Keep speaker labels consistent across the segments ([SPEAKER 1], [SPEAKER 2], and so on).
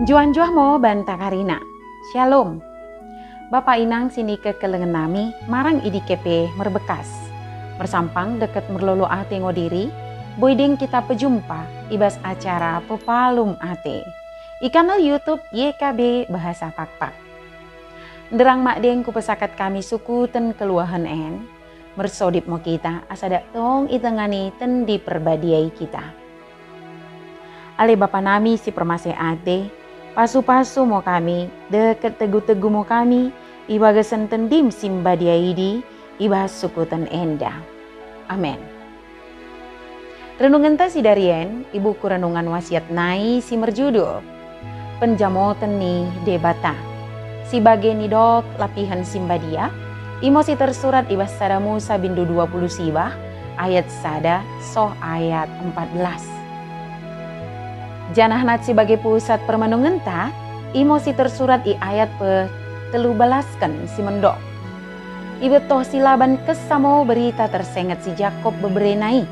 [SPEAKER 1] Juan-juah mo banta karina. Shalom. Bapak inang sini ke kelengan nami, marang idi kepe merbekas. Bersampang deket merlolo ate ngodiri, boyding kita pejumpa ibas acara pepalum ate. I kanal YouTube YKB Bahasa Pakpak. Derang makdeng ku pesakat kami suku ten keluahan en, mersodip mo kita asada tong itengani ten di perbadiai kita. Ale bapa nami si permase ate, pasu-pasu mo kami, deket tegu-tegu mo kami, ibagasan tendim simba diaidi, ibahas suku ten enda. Amen. Renungan ta si darien, ibu ku renungan wasiat nai si merjudul, penjamoten ni debata. Si bageni dok lapihan simba dia, imo si tersurat ibas sada Musa bindu 20 sibah, ayat sada soh ayat 14. Janah nat sebagai pusat permenungan ta, imo si tersurat i ayat pe-13 si mendok. Ibe toh silaban kesamo berita tersengat si Jakob beberenai.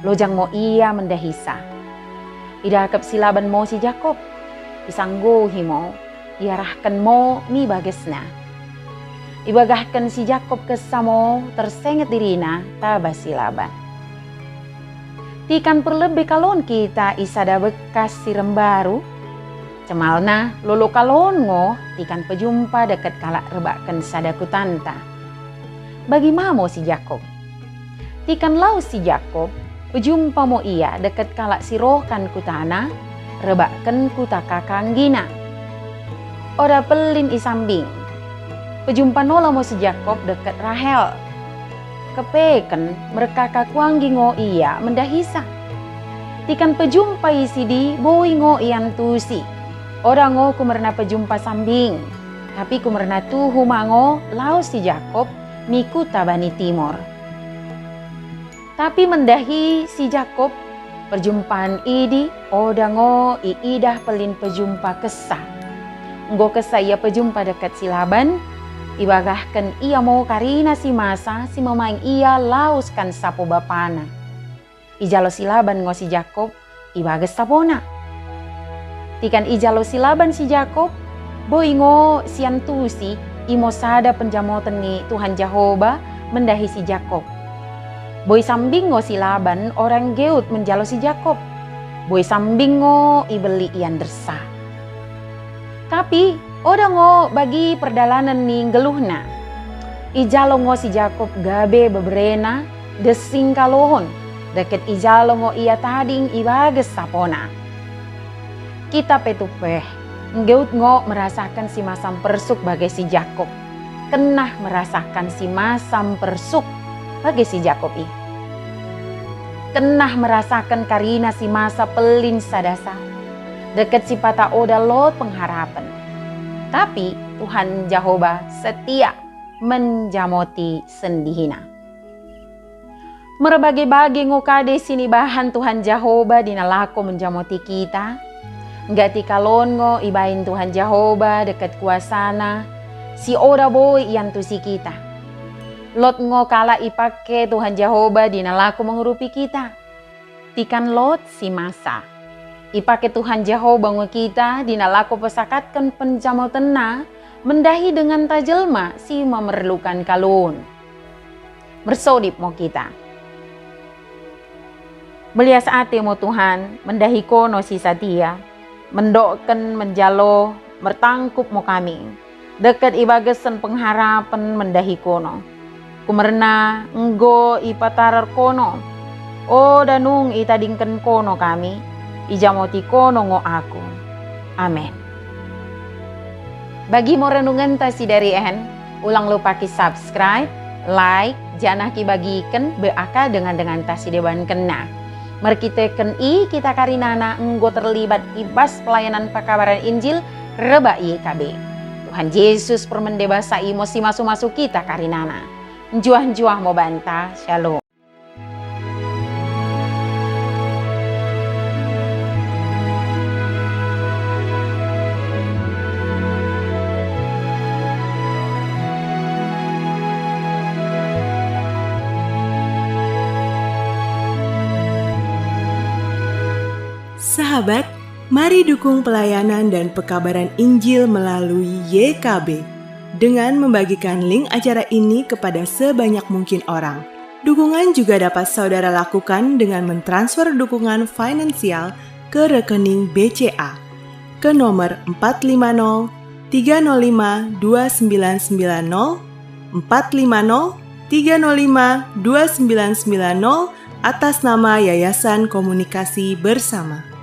[SPEAKER 1] Lojang mo ia mendahisa. Idakap silaban mo si Jakob, isanggo himo, iarahkan mo mi bagesna. Ibagahkan si Jakob kesamo tersengat dirina tabas silaban. Tikan perlebih kalon kita isada bekas sirem baru. Cemalna lolo kalon ngo tikan pejumpa deket kalak rebakan sadaku tanta. Bagi mamo si Jakob. Tikan lau si Jakob pejumpa mo ia deket kalak sirohkan kutana rebakan kuta kakang gina. Ora pelin isambing. Pejumpa nola mo si Jakob deket Rahel. Kepeken mereka kakuanggi ngo iya mendahisa. Tikan pejumpa isidi boi ngo ian tusi. Orang ngo kumerna pejumpa sambing. Tapi kumerna tuhu mango lau si Jakob miku tabani timor. Tapi mendahi si Jakob perjumpaan idi oda ngo iidah pelin pejumpa kesah. Ngo kesah ia pejumpa dekat silaban. Ibagahkan ia mau karina si masa si memaing ia lauskan sapo bapana. Ijalo silaban ngo si Jakob ibagas sapona. Tikan ijalo silaban si Jakob boi ngo siantusi imo sada penjamoten ni Tuhan Jehovah mendahi si Jakob. Boi sambing ngo silaban orang geut menjalo si Jakob. Boi sambing ngo ibeli ian dersa. Tapi oda ngo bagi perdalanan ni geluhna. Ijalo ngo si Jakob gabe beberena desing kalohon. Deket ijalo ngo ia tading ibages sapona. Kita petupeh. Ngeut ngo merasakan si masam persuk bagai si Jakob. Kenah merasakan si masam persuk bagai si Jakob i. Kenah merasakan karina si masa pelin sadasa. Deket si pata oda lot pengharapan. Tapi Tuhan Jehovah setia menjamoti sendihina. Merbagi-bagi ngukade sini bahan Tuhan Jehovah dinalako menjamoti kita. Ngati kalon ngo ibain Tuhan Jehovah dekat kuasana. Si oda boy ian tusi kita. Lot ngo kala ipake Tuhan Jehovah dinalako mengurupi kita. Tikan lot si masa. Ipake Tuhan Jehovah ngo kita dinalako pesakatkan penjamotena mendahi dengan tajelma si memerlukan kalun. Bersodip mo kita. Belias ate mo Tuhan mendahi kono si satia. Mendokken menjalo mertangkup mo kami. Dekat ibagasan pengharapan mendahi kono. Kumerna enggo ipatarar kono. O danung itadingken kono kami. Ijamoti kono ngo aku. Amen. Bagi mo renungan ta si dari en, ulang lupa ki subscribe, like, janah ki bagikan beaka dengan ta si dewan kena. Merkiteken i kita karinana enggo terlibat ibas pelayanan pakabaran Injil reba YKB. Tuhan Yesus permendebasa imo si masu-masu kita karinana. Njuah-njuah mo banta. Shalom.
[SPEAKER 2] Sahabat, mari dukung pelayanan dan pekabaran Injil melalui YKB dengan membagikan link acara ini kepada sebanyak mungkin orang. Dukungan juga dapat saudara lakukan dengan mentransfer dukungan finansial ke rekening BCA ke nomor 450 305 2990 450 305 2990 atas nama Yayasan Komunikasi Bersama.